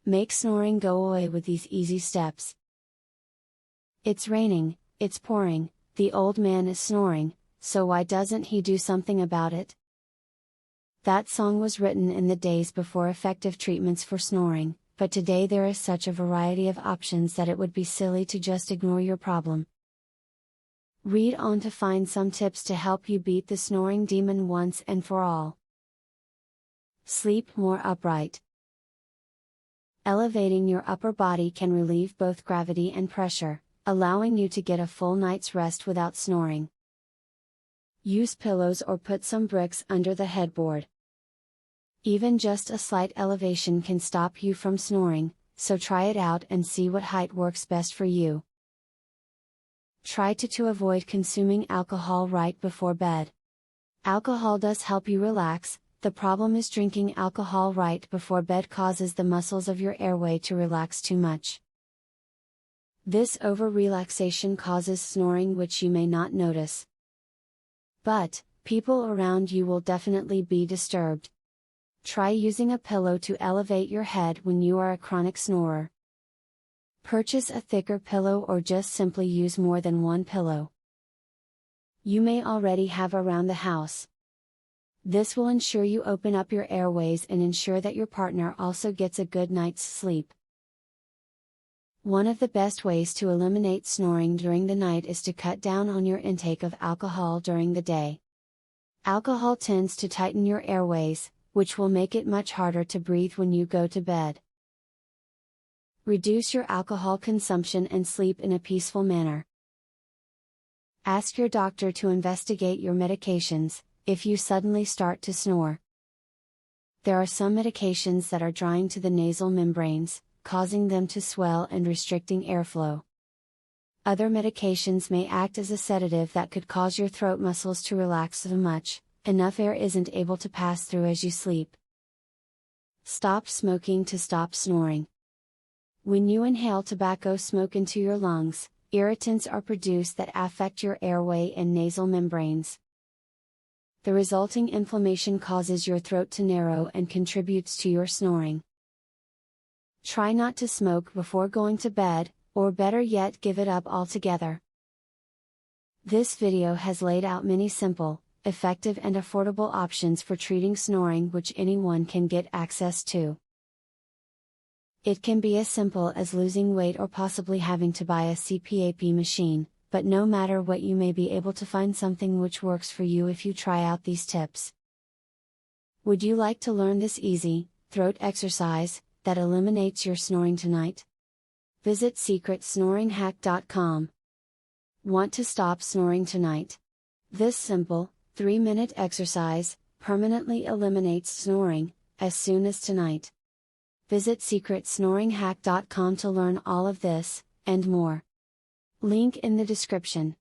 Make snoring go away with these easy steps. It's raining, it's pouring, the old man is snoring, so why doesn't he do something about it? That song was written in the days before effective treatments for snoring, but today there is such a variety of options that it would be silly to just ignore your problem. Read on to find some tips to help you beat the snoring demon once and for all. Sleep more upright. Elevating your upper body can relieve both gravity and pressure, allowing you to get a full night's rest without snoring. Use pillows or put some bricks under the headboard. Even just a slight elevation can stop you from snoring, so try it out and see what height works best for you. Try to avoid consuming alcohol right before bed. Alcohol does help you relax, the problem is drinking alcohol right before bed causes the muscles of your airway to relax too much. This over-relaxation causes snoring which you may not notice. But, people around you will definitely be disturbed. Try using a pillow to elevate your head when you are a chronic snorer. Purchase a thicker pillow or just simply use more than one pillow. You may already have around the house. This will ensure you open up your airways and ensure that your partner also gets a good night's sleep. One of the best ways to eliminate snoring during the night is to cut down on your intake of alcohol during the day. Alcohol tends to tighten your airways, which will make it much harder to breathe when you go to bed. Reduce your alcohol consumption and sleep in a peaceful manner. Ask your doctor to investigate your medications, if you suddenly start to snore. There are some medications that are drying to the nasal membranes, causing them to swell and restricting airflow. Other medications may act as a sedative that could cause your throat muscles to relax so much, enough air isn't able to pass through as you sleep. Stop smoking to stop snoring. When you inhale tobacco smoke into your lungs, irritants are produced that affect your airway and nasal membranes. The resulting inflammation causes your throat to narrow and contributes to your snoring. Try not to smoke before going to bed, or better yet give it up altogether. This video has laid out many simple, effective and affordable options for treating snoring which anyone can get access to. It can be as simple as losing weight or possibly having to buy a CPAP machine, but no matter what you may be able to find something which works for you if you try out these tips. Would you like to learn this easy, throat exercise, that eliminates your snoring tonight? Visit secretsnoringhack.com. Want to stop snoring tonight? This simple, 3-minute exercise, permanently eliminates snoring, as soon as tonight. Visit secretsnoringhack.com to learn all of this, and more. Link in the description.